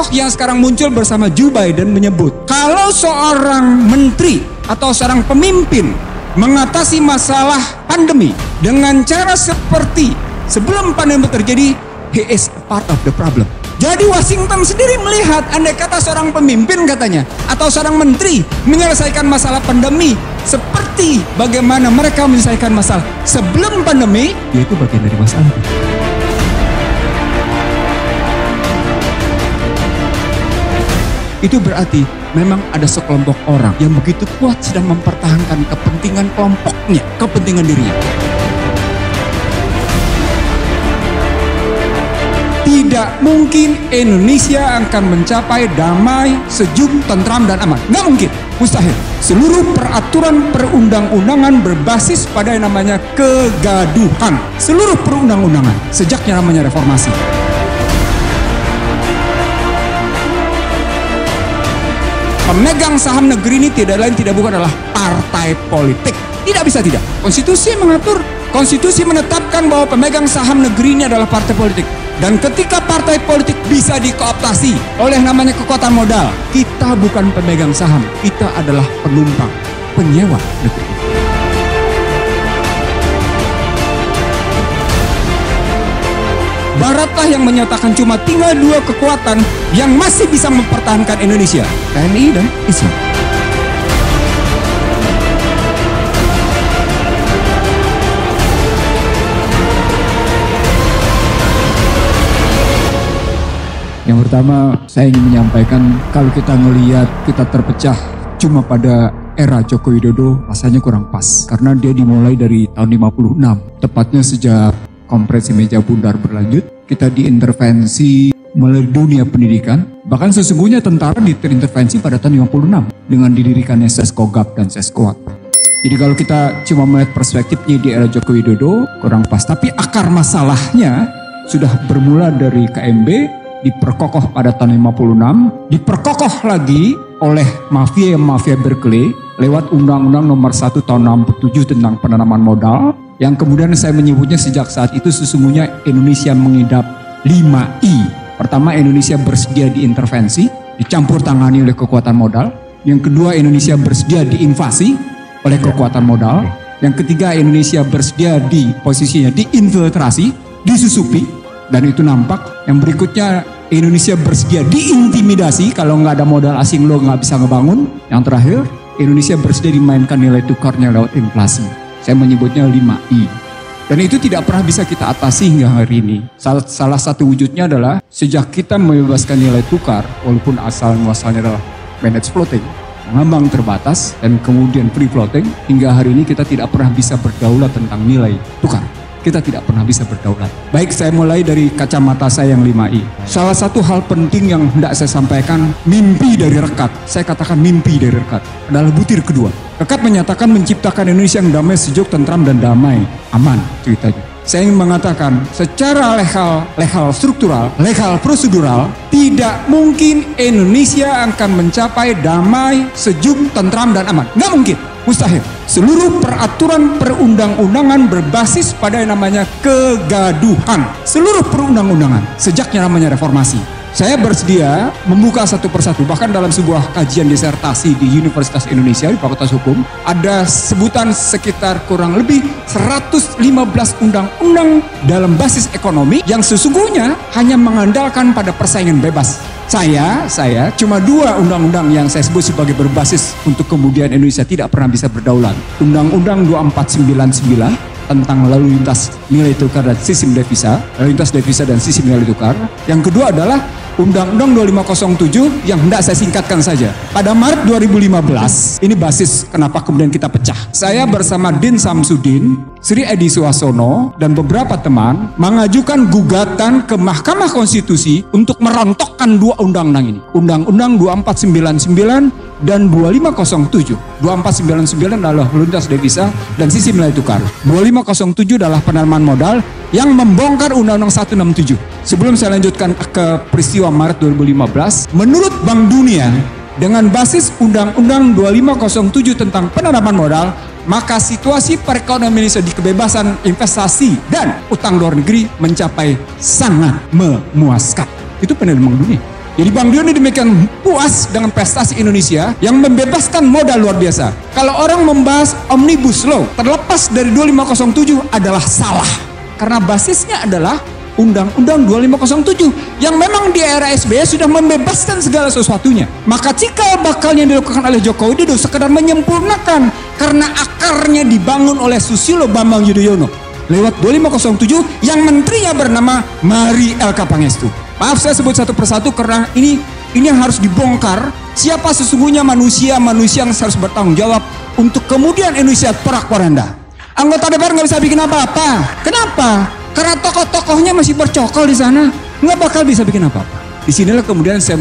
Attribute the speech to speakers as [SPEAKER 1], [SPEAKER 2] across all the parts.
[SPEAKER 1] tokoh yang sekarang muncul bersama Joe Biden menyebut, kalau seorang menteri atau seorang pemimpin mengatasi masalah pandemi dengan cara seperti sebelum pandemi terjadi, he is part of the problem. Jadi Washington sendiri melihat, andai kata seorang pemimpin katanya, atau seorang menteri menyelesaikan masalah pandemi seperti bagaimana mereka menyelesaikan masalah sebelum pandemi, dia itu bagian dari masalah. Itu berarti memang ada sekelompok orang yang begitu kuat sedang mempertahankan kepentingan kelompoknya, kepentingan dirinya. Tidak mungkin Indonesia akan mencapai damai, sejuk, tentram, dan aman. Nggak mungkin, mustahil. Seluruh peraturan perundang-undangan berbasis pada yang namanya kegaduhan. Seluruh perundang-undangan, sejak yang namanya reformasi. Pemegang saham negeri ini tidak lain tidak bukan adalah partai politik. Tidak bisa tidak. Konstitusi mengatur, konstitusi menetapkan bahwa pemegang saham negeri ini adalah partai politik. Dan ketika partai politik bisa dikooptasi oleh namanya kekuatan modal, kita bukan pemegang saham, kita adalah penumpang, penyewa negeri. Baratlah yang menyatakan cuma tinggal dua kekuatan yang masih bisa mempertahankan Indonesia, TNI dan Islam. Yang pertama, saya ingin menyampaikan kalau kita melihat kita terpecah cuma pada era Joko Widodo, rasanya kurang pas. Karena dia dimulai dari tahun 56, tepatnya sejak Konferensi Meja Bundar berlanjut, kita diintervensi melalui dunia pendidikan. Bahkan sesungguhnya tentara diintervensi pada tahun 56 dengan didirikannya Seskogab dan Seskoat. Jadi kalau kita cuma melihat perspektifnya di era Joko Widodo, kurang pas. Tapi akar masalahnya sudah bermula dari KMB, diperkokoh pada tahun 56, diperkokoh lagi oleh mafia Berkeley lewat Undang-Undang Nomor 1 Tahun 67 tentang penanaman modal, yang kemudian saya menyebutnya sejak saat itu sesungguhnya Indonesia mengidap 5I. Pertama, Indonesia bersedia diintervensi, dicampur tangani oleh kekuatan modal. Yang kedua, Indonesia bersedia diinvasi oleh kekuatan modal. Yang ketiga, Indonesia bersedia di posisinya diinfiltrasi, disusupi, dan itu nampak. Yang berikutnya, Indonesia bersedia diintimidasi, kalau nggak ada modal asing lo nggak bisa ngebangun. Yang terakhir, Indonesia bersedia dimainkan nilai tukarnya lewat inflasi. Saya menyebutnya 5I. Dan itu tidak pernah bisa kita atasi hingga hari ini. Salah satu wujudnya adalah sejak kita membebaskan nilai tukar, walaupun asal-muasalnya adalah managed floating, mengambang terbatas, dan kemudian free floating, hingga hari ini kita tidak pernah bisa berdaulat tentang nilai tukar. Kita tidak pernah bisa berdaulat. Baik, saya mulai dari kacamata saya yang 5I. Salah satu hal penting yang hendak saya sampaikan, mimpi dari Rekat. Saya katakan mimpi dari Rekat adalah butir kedua. Rekat menyatakan menciptakan Indonesia yang damai, sejuk, tentram, dan damai, aman ceritanya. Saya ingin mengatakan secara legal struktural, legal prosedural, tidak mungkin Indonesia akan mencapai damai, sejuk, tentram, dan aman. Nggak mungkin. Mustahil. Seluruh peraturan perundang-undangan berbasis pada yang namanya kegaduhan. Seluruh perundang-undangan sejak yang namanya reformasi. Saya bersedia membuka satu persatu. Bahkan dalam sebuah kajian disertasi di Universitas Indonesia di Fakultas Hukum, ada sebutan sekitar kurang lebih 115 undang-undang dalam basis ekonomi yang sesungguhnya hanya mengandalkan pada persaingan bebas. Saya cuma dua undang-undang yang saya sebut sebagai berbasis untuk kemudian Indonesia tidak pernah bisa berdaulat. Undang-Undang 2499 tentang lalu lintas nilai tukar dan sistem devisa, lalu lintas devisa dan sistem nilai tukar. Yang kedua adalah Undang-Undang 2507 yang hendak saya singkatkan saja. Pada Maret 2015, ini basis kenapa kemudian kita pecah. Saya bersama Din Samsudin, Sri Edi Suasono, dan beberapa teman mengajukan gugatan ke Mahkamah Konstitusi untuk merontokkan dua undang-undang ini. Undang-Undang 2499 dan 2507. 2499 adalah lintas devisa dan sistem nilai tukar. 2507 adalah penanaman modal yang membongkar Undang-Undang 167. Sebelum saya lanjutkan ke peristiwa Maret 2015, menurut Bank Dunia, dengan basis Undang-Undang 2507 tentang penanaman modal, maka situasi perekonomian Indonesia di kebebasan investasi dan utang luar negeri mencapai sangat memuaskan. Itu penilaian Bank Dunia. Jadi Bang Dion demikian puas dengan prestasi Indonesia yang membebaskan modal luar biasa. Kalau orang membahas Omnibus Law terlepas dari 2507 adalah salah. Karena basisnya adalah Undang-Undang 2507 yang memang di era SBY sudah membebaskan segala sesuatunya. Maka cikal bakal yang dilakukan oleh Joko Widodo sekedar menyempurnakan karena akarnya dibangun oleh Susilo Bambang Yudhoyono lewat 2507 yang menterinya bernama Mari Elka Pangestu. Maaf saya sebut satu persatu karena ini yang harus dibongkar. Siapa sesungguhnya manusia yang harus bertanggung jawab untuk kemudian Indonesia porak-poranda. Anggota DPR nggak bisa bikin apa-apa. Kenapa? Karena tokoh-tokohnya masih bercokol di sana, nggak bakal bisa bikin apa-apa. Disinilah kemudian saya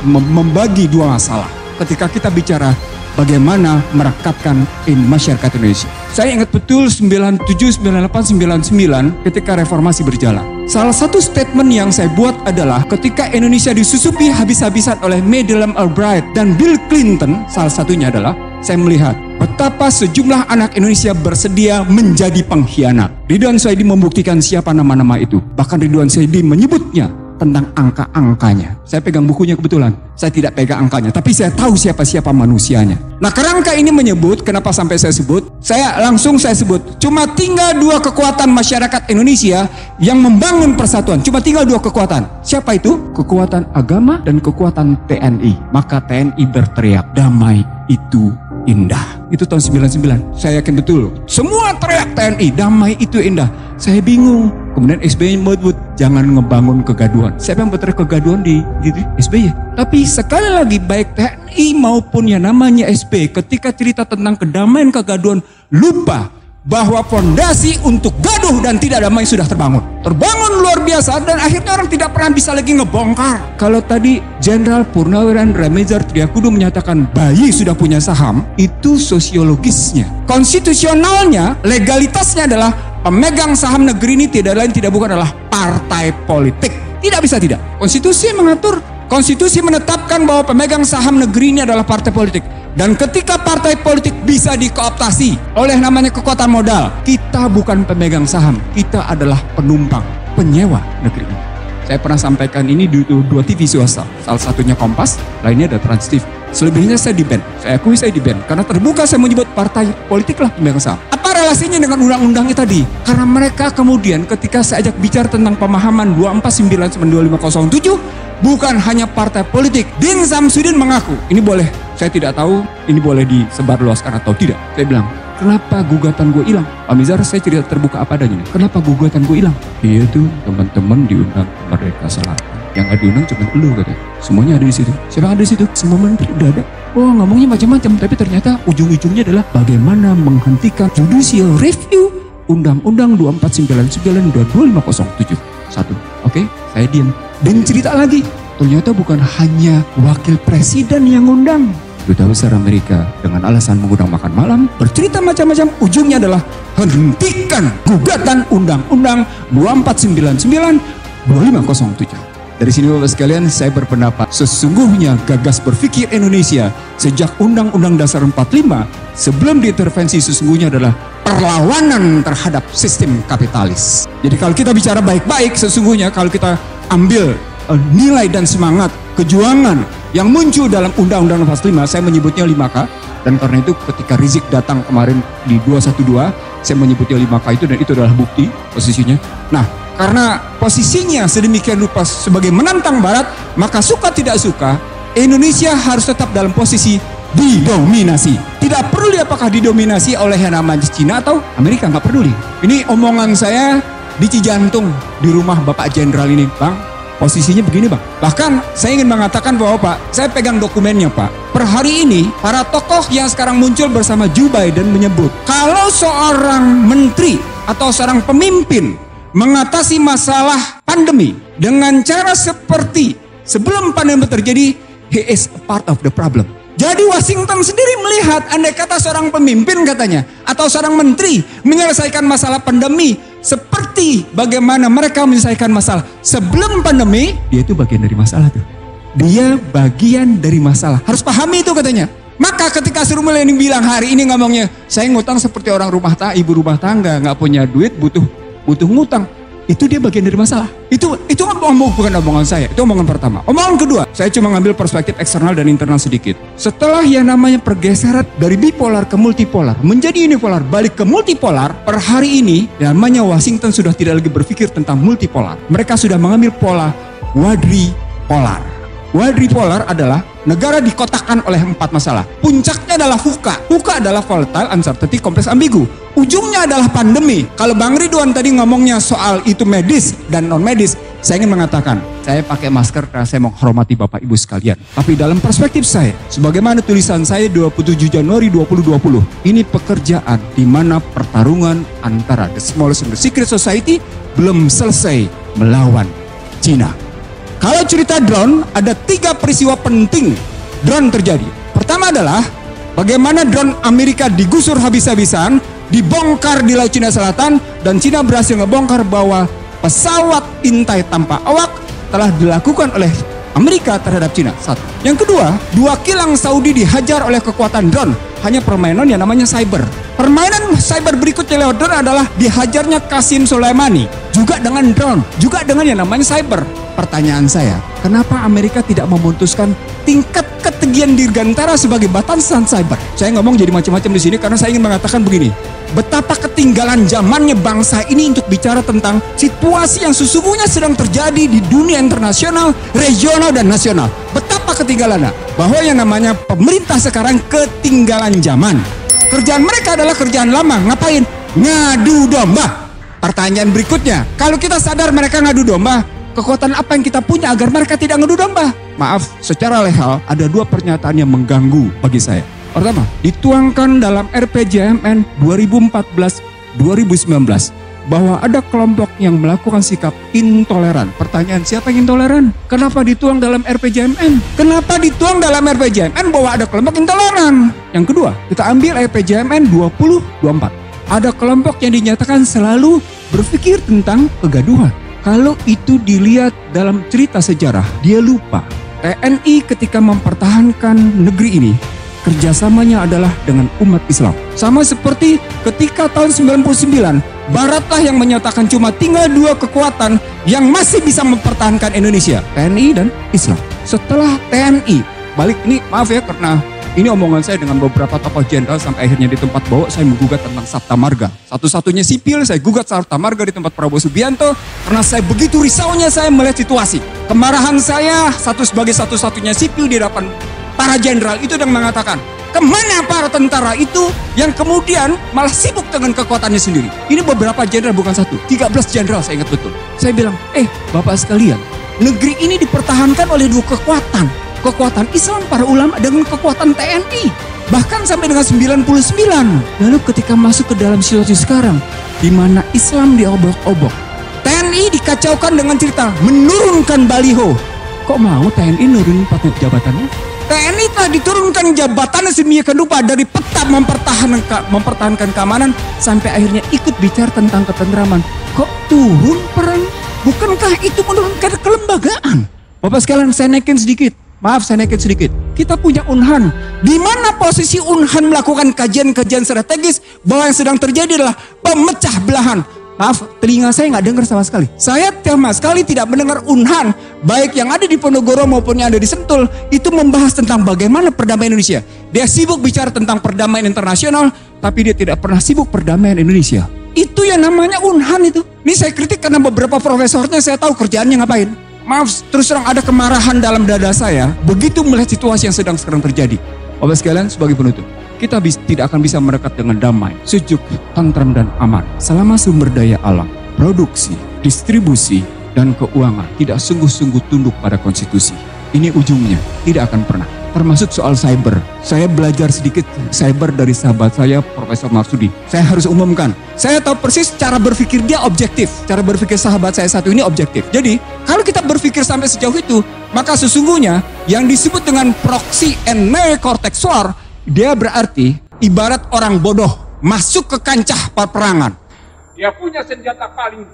[SPEAKER 1] membagi dua masalah. Ketika kita bicara bagaimana merekatkan masyarakat Indonesia. Saya ingat betul 97, 98, 99 ketika reformasi berjalan. Salah satu statement yang saya buat adalah ketika Indonesia disusupi habis-habisan oleh Madeleine Albright dan Bill Clinton, salah satunya adalah saya melihat betapa sejumlah anak Indonesia bersedia menjadi pengkhianat. Ridwan Saidi membuktikan siapa nama-nama itu. Bahkan Ridwan Saidi menyebutnya tentang angka-angkanya. Saya pegang bukunya kebetulan. Saya tidak pegang angkanya, tapi saya tahu siapa-siapa manusianya. Nah, kerangka ini menyebut, kenapa sampai saya sebut? Saya sebut, cuma tinggal dua kekuatan masyarakat Indonesia yang membangun persatuan. Cuma tinggal dua kekuatan. Siapa itu? Kekuatan agama dan kekuatan TNI. Maka TNI berteriak, damai itu indah. Itu tahun 99. Saya yakin betul. Semua teriak TNI, damai itu indah. Saya bingung. Kemudian SBY menyebut, jangan ngebangun kegaduhan. Siapa yang berteriak kegaduhan di SBY? Tapi sekali lagi baik TNI maupun yang namanya SBY ketika cerita tentang kedamaian kegaduhan lupa bahwa fondasi untuk gaduh dan tidak damai sudah terbangun. Terbangun luar biasa dan akhirnya orang tidak pernah bisa lagi ngebongkar. Kalau tadi Jenderal Purnawirawan Remizer Triakudu menyatakan bayi sudah punya saham, itu sosiologisnya. Konstitusionalnya, legalitasnya adalah pemegang saham negeri ini tidak lain tidak bukan adalah partai politik. Tidak bisa tidak. Konstitusi mengatur, konstitusi menetapkan bahwa pemegang saham negeri ini adalah partai politik. Dan ketika partai politik bisa dikooptasi oleh namanya kekuatan modal, kita bukan pemegang saham, kita adalah penumpang, penyewa negeri ini. Saya pernah sampaikan ini di dua TV swasta, salah satunya Kompas, lainnya ada Trans TV. Selebihnya saya di-ban, saya akui saya di-ban, karena terbuka saya menyebut partai politik lah pemegang saham. Apa relasinya dengan undang-undangnya tadi? Karena mereka kemudian ketika saya ajak bicara tentang pemahaman 249-2507, bukan hanya partai politik. Din Samsudin mengaku, ini boleh, saya tidak tahu ini boleh disebarluaskan atau tidak. Saya bilang, kenapa gugatan gue hilang? Pak Mizar, saya cerita terbuka apa adanya. Kenapa gugatan gue hilang? Iya tuh teman-teman diundang Merdeka Selatan. Yang gak diundang cuma lu katanya. Semuanya ada di situ. Siapa yang ada di situ? Semua menteri udah ada. Oh, ngomongnya macam-macam, tapi ternyata ujung-ujungnya adalah bagaimana menghentikan judicial review Undang-Undang 2499 dan 2507. Satu. Oke, saya diam. Dan cerita lagi, ternyata bukan hanya wakil presiden yang ngundang. Duta Besar Amerika dengan alasan mengundang makan malam, bercerita macam-macam, ujungnya adalah hentikan gugatan Undang-Undang 2499-2507. Dari sini Bapak sekalian, saya berpendapat sesungguhnya gagas berpikir Indonesia sejak Undang-Undang Dasar 45 sebelum diintervensi sesungguhnya adalah perlawanan terhadap sistem kapitalis. Jadi kalau kita bicara baik-baik, sesungguhnya kalau kita ambil nilai dan semangat kejuangan yang muncul dalam Undang-Undang 45, saya menyebutnya 5K, dan karena itu ketika Rizik datang kemarin di 212, saya menyebutnya 5K itu, dan itu adalah bukti posisinya. Nah, karena posisinya sedemikian rupa sebagai menantang Barat, maka suka tidak suka Indonesia harus tetap dalam posisi didominasi. Tidak peduli apakah didominasi oleh yang namanya Cina atau Amerika, nggak peduli. Ini omongan saya di Cijantung di rumah Bapak Jenderal ini, Bang. Posisinya begini, Bang. Bahkan saya ingin mengatakan bahwa Pak, saya pegang dokumennya, Pak. Per hari ini para tokoh yang sekarang muncul bersama Joe Biden menyebut kalau seorang menteri atau seorang pemimpin mengatasi masalah pandemi dengan cara seperti sebelum pandemi terjadi, he is a part of the problem. Jadi Washington sendiri melihat andai kata seorang pemimpin katanya atau seorang menteri menyelesaikan masalah pandemi seperti bagaimana mereka menyelesaikan masalah sebelum pandemi, dia itu bagian dari masalah tuh. Dia bagian dari masalah. Harus pahami itu katanya. Maka ketika Sri Mulyani bilang hari ini ngomongnya, saya ngutang seperti orang ibu rumah tangga, nggak punya duit, butuh ngutang. itu dia bagian dari masalah. Itu bukan omongan saya, itu omongan pertama. Omongan kedua, saya cuma ngambil perspektif eksternal dan internal sedikit. Setelah yang namanya pergeseran dari bipolar ke multipolar, menjadi unipolar, balik ke multipolar, per hari ini, namanya Washington sudah tidak lagi berpikir tentang multipolar. Mereka sudah mengambil pola quadripolar. Quadripolar adalah negara dikotakkan oleh 4 masalah. Puncaknya adalah VUCA. VUCA adalah volatile, uncertainty, kompleks, ambigu. Ujungnya adalah pandemi. Kalau Bang Ridwan tadi ngomongnya soal itu medis dan non medis, saya ingin mengatakan, saya pakai masker karena saya menghormati Bapak Ibu sekalian. Tapi dalam perspektif saya, sebagaimana tulisan saya 27 Januari 2020, ini pekerjaan di mana pertarungan antara the smallest and the secret society belum selesai melawan Cina. Kalau cerita drone, ada 3 peristiwa penting drone terjadi. Pertama adalah bagaimana drone Amerika digusur habis-habisan, dibongkar di Laut Cina Selatan, dan Cina berhasil ngebongkar bahwa pesawat intai tanpa awak telah dilakukan oleh Amerika terhadap Cina. 1. Yang kedua, 2 kilang Saudi dihajar oleh kekuatan drone. Hanya permainan yang namanya cyber. Permainan cyber berikutnya lewat drone adalah dihajarnya Qasim Soleimani. Juga dengan drone, juga dengan yang namanya cyber. Pertanyaan saya, kenapa Amerika tidak memutuskan tingkat ketegian dirgantara sebagai batasan cyber? Saya ngomong jadi macam-macam di sini karena saya ingin mengatakan begini. Betapa ketinggalan zamannya bangsa ini untuk bicara tentang situasi yang sesungguhnya sedang terjadi di dunia internasional, regional, dan nasional. Betapa ketinggalannya. Bahwa yang namanya pemerintah sekarang ketinggalan zaman. Kerjaan mereka adalah kerjaan lama. Ngapain? Ngadu domba. Pertanyaan berikutnya, kalau kita sadar mereka ngadu domba, kekuatan apa yang kita punya agar mereka tidak ngadu domba? Maaf, secara legal ada 2 pernyataan yang mengganggu bagi saya. Pertama, dituangkan dalam RPJMN 2014-2019 bahwa ada kelompok yang melakukan sikap intoleran. Pertanyaan, siapa yang intoleran? Kenapa dituang dalam RPJMN? Kenapa dituang dalam RPJMN bahwa ada kelompok intoleran? Yang kedua, kita ambil RPJMN 2024. Ada kelompok yang dinyatakan selalu berpikir tentang kegaduhan. Kalau itu dilihat dalam cerita sejarah, dia lupa. TNI ketika mempertahankan negeri ini, kerjasamanya adalah dengan umat Islam. Sama seperti ketika tahun 99, Baratlah yang menyatakan cuma tinggal 2 kekuatan yang masih bisa mempertahankan Indonesia, TNI dan Islam. Setelah TNI, balik ini maaf ya karena ini omongan saya dengan beberapa tokoh jenderal sampai akhirnya di tempat bawah saya menggugat tentang Sabta Marga. Satu-satunya sipil saya gugat Sabta Marga di tempat Prabowo Subianto karena saya begitu risaunya saya melihat situasi. Kemarahan saya sebagai satu-satunya sipil di hadapan para jenderal itu yang mengatakan, kemana para tentara itu yang kemudian malah sibuk dengan kekuatannya sendiri. Ini beberapa jenderal, bukan 1, 13 jenderal saya ingat betul. Saya bilang, Bapak sekalian, negeri ini dipertahankan oleh 2 kekuatan. Kekuatan Islam, para ulama, dengan kekuatan TNI. Bahkan sampai dengan 99. Lalu ketika masuk ke dalam situasi sekarang, di mana Islam diobok-obok, TNI dikacaukan dengan cerita menurunkan baliho. Kok mau TNI nurunin pangkat jabatannya? TNI telah diturunkan jabatannya sedemikian rupa dari peta mempertahankan keamanan sampai akhirnya ikut bicara tentang ketentraman. Kok turun peran? Bukankah itu menurunkan kelembagaan? Bapak sekalian, saya naikin sedikit. Kita punya Unhan. Di mana posisi Unhan melakukan kajian-kajian strategis bahwa yang sedang terjadi adalah pemecah belahan. Maaf, telinga saya nggak dengar sama sekali. Saya sama sekali tidak mendengar Unhan, baik yang ada di Ponorogo maupun yang ada di Sentul, itu membahas tentang bagaimana perdamaian Indonesia. Dia sibuk bicara tentang perdamaian internasional, tapi dia tidak pernah sibuk perdamaian Indonesia. Itu yang namanya Unhan itu. Ini saya kritik karena beberapa profesornya saya tahu kerjaannya ngapain. Maaf, terus terang ada kemarahan dalam dada saya begitu melihat situasi yang sedang sekarang terjadi. Bapak sekalian, sebagai penutup, kita tidak akan bisa mendekat dengan damai, sejuk, tentram, dan aman selama sumber daya alam, produksi, distribusi, dan keuangan tidak sungguh-sungguh tunduk pada konstitusi. Ini ujungnya tidak akan pernah. Termasuk soal cyber. Saya belajar sedikit cyber dari sahabat saya, Profesor Marsudi. Saya harus umumkan. Saya tahu persis cara berpikir dia objektif. Cara berpikir sahabat saya satu ini objektif. Jadi, kalau kita berpikir sampai sejauh itu, maka sesungguhnya yang disebut dengan proxy and neocortex war, dia berarti ibarat orang bodoh masuk ke kancah peperangan. Dia punya senjata paling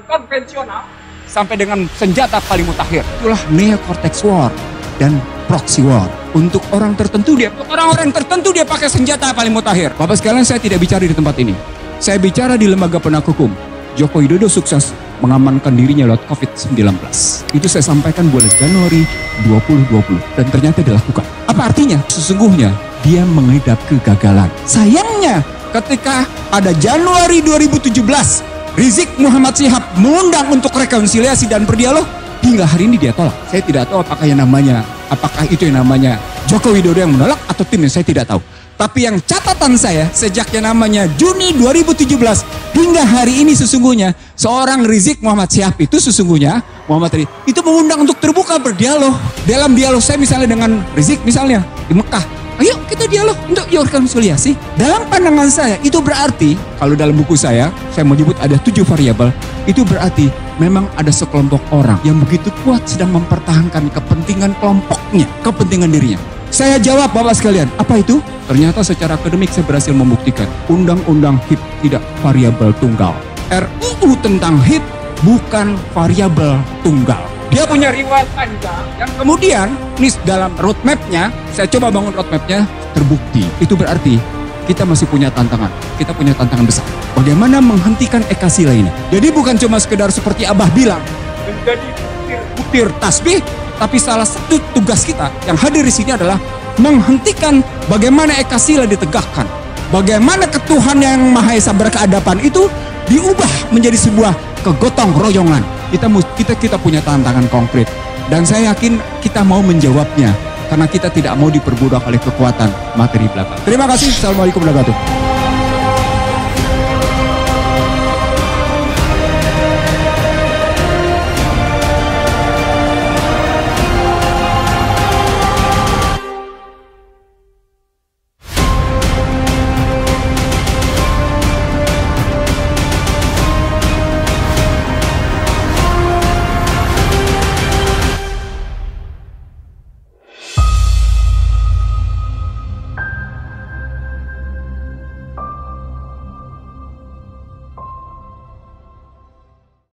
[SPEAKER 1] konvensional sampai dengan senjata paling mutakhir. Itulah neocortex war dan proxy war. Untuk orang tertentu orang-orang tertentu dia pakai senjata paling mutakhir. Bapak sekalian, saya tidak bicara di tempat ini. Saya bicara di lembaga penegak hukum. Joko Widodo sukses mengamankan dirinya lewat COVID-19. Itu saya sampaikan bulan Januari 2020 dan ternyata dilakukan. Apa artinya? Sesungguhnya dia mengidap kegagalan. Sayangnya ketika pada Januari 2017 Rizik Muhammad Syihab mengundang untuk rekonsiliasi dan berdialog, hingga hari ini dia tolak. Saya tidak tahu apakah itu yang namanya Joko Widodo yang menolak atau timnya, saya tidak tahu. Tapi yang catatan saya sejak yang namanya Juni 2017 hingga hari ini sesungguhnya seorang Rizik Muhammad Syihab itu sesungguhnya itu mengundang untuk terbuka berdialog. Dalam dialog saya misalnya dengan Rizik misalnya di Mekah, ayo kita dialog untuk rekonsiliasi. Dalam pandangan saya itu berarti, kalau dalam buku saya menyebut ada 7 variabel, itu berarti memang ada sekelompok orang yang begitu kuat sedang mempertahankan kepentingan kelompoknya, kepentingan dirinya. Saya jawab Bapak sekalian, apa itu? Ternyata secara akademik saya berhasil membuktikan Undang-Undang HIP tidak variabel tunggal. RUU tentang HIP bukan variabel tunggal. Dia punya riwayat panjang yang kemudian nih dalam roadmap-nya, saya coba bangun roadmap-nya, terbukti. Itu berarti kita masih punya tantangan. Kita punya tantangan besar. Bagaimana menghentikan Eka Sila ini? Jadi bukan cuma sekedar seperti Abah bilang, menjadi butir tasbih, tapi salah satu tugas kita yang hadir di sini adalah menghentikan bagaimana Eka Sila ditegakkan. Bagaimana ketuhanan yang Maha Esa berkeadapan itu diubah menjadi sebuah kegotong royongan. Kita punya tantangan konkret. Dan saya yakin kita mau menjawabnya. Karena kita tidak mau diperbudak oleh kekuatan materi belakang. Terima kasih. Assalamualaikum warahmatullahi wabarakatuh.